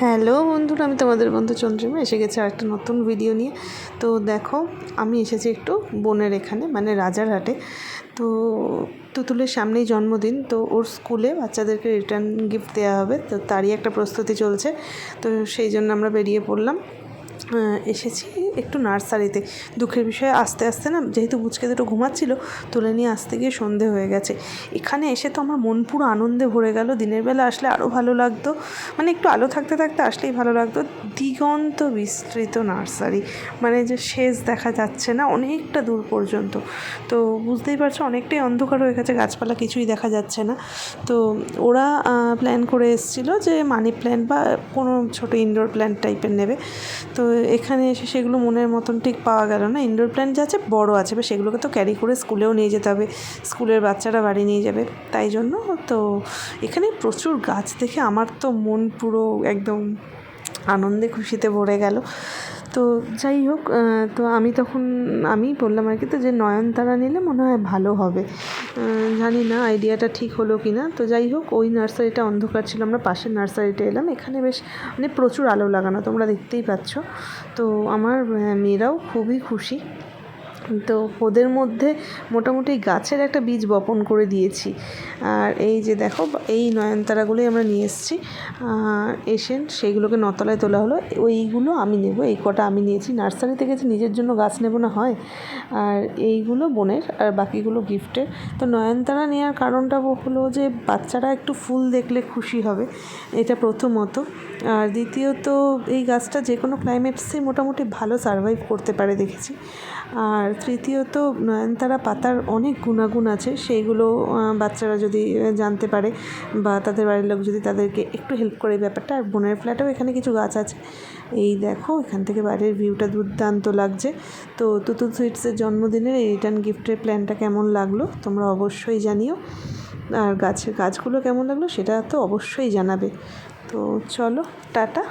Hello বন্ধুরা, আমি তোমাদের বন্ধু চন্দ্রিমা এসে গেছে আরেকটা নতুন ভিডিও নিয়ে। তো দেখো, আমি এসেছি একটু বোনের এখানে, মানে রাজারহাটে। তো তুতুলের সামনেই জন্মদিন, তো ওর স্কুলে বাচ্চাদেরকে রিটার্ন গিফট দেওয়া হবে, তো তারই একটা প্রস্তুতি চলছে। তো সেই জন্য আমরা বেরিয়ে পড়লাম। এসেছি একটু নার্সারিতে। দুঃখের বিষয়ে আস্তে আস্তে না, যেহেতু বুচকে দুটো ঘুমাচ্ছিল, তুলে নিয়ে আসতে গিয়ে সন্ধে হয়ে গেছে। এখানে এসে তো আমার মন পুরো আনন্দে ভরে গেল। দিনের বেলা আসলে আরও ভালো লাগতো, মানে একটু আলো থাকতে থাকতে আসলেই ভালো লাগতো। দিগন্ত বিস্তৃত নার্সারি, মানে যে শেষ দেখা যাচ্ছে না অনেকটা দূর পর্যন্ত। তো বুঝতেই পারছো, অনেকটাই অন্ধকার হয়ে গেছে, গাছপালা কিছুই দেখা যাচ্ছে না। তো ওরা প্ল্যান করে এসেছিলো যে মানি প্ল্যান্ট বা কোনো ছোটো ইনডোর প্ল্যান্ট টাইপের নেবে। তো এখানে এসে সেগুলো মনের মতন ঠিক পাওয়া গেল না। ইনডোর প্ল্যান্ট যা আছে বড়ো আছে, বা সেগুলোকে তো ক্যারি করে স্কুলেও নিয়ে যেতে হবে, স্কুলের বাচ্চারা বাড়ি নিয়ে যাবে, তাই জন্য। তো এখানে প্রচুর গাছ দেখে আমার তো মন পুরো একদম আনন্দে খুশিতে ভরে গেল। তো যাই হোক, তো আমি বললাম আর কি, তো যে নয়নতারা নিলে মনে হয় ভালো হবে। জানি না আইডিয়াটা ঠিক হলো কি না। তো যাই হোক, ওই নার্সারিটা অন্ধকার ছিল, আমরা পাশের নার্সারিটা এলাম। এখানে বেশ মানে প্রচুর আলো লাগানো, তোমরা দেখতেই পাচ্ছ। তো আমার মেয়েরাও খুবই খুশি। তো ওদের মধ্যে মোটামুটি গাছের একটা বীজ বপন করে দিয়েছি। আর এই যে দেখো, এই নয়নতারাগুলোই আমরা নিয়ে এসেছি। এসে সেইগুলোকে নতলায় তোলা হলো। ওইগুলো আমি নেব, এই কটা আমি নিয়েছি। নার্সারিতে গেছি, নিজের জন্য গাছ নেব না হয়। আর এইগুলো বোনের, আর বাকিগুলো গিফটের। তো নয়নতারা নেওয়ার কারণটা হলো যে বাচ্চারা একটু ফুল দেখলে খুশি হবে, এটা প্রথমত। আর দ্বিতীয়ত, এই গাছটা যে কোনো ক্লাইমেটসে মোটামুটি ভালো সারভাইভ করতে পারে দেখেছি। আর তৃতীয়ত, নয়নতারা পাতার অনেক গুণাগুণ আছে, সেইগুলো বাচ্চারা যদি জানতে পারে, বা তাদের বাড়ির লোক যদি তাদেরকে একটু হেল্প করে এই ব্যাপারটা। আর বোনের ফ্ল্যাটেও এখানে কিছু গাছ আছে। এই দেখো, এখান থেকে বাইরের ভিউটা দুর্দান্ত লাগছে। তো তুতুল সুইটসের জন্মদিনের এই রিটার্ন গিফটের প্ল্যানটা কেমন লাগলো তোমরা অবশ্যই জানিও। আর গাছের গাছগুলো কেমন লাগলো সেটা তো অবশ্যই জানাবে। তো চলো, টাটা।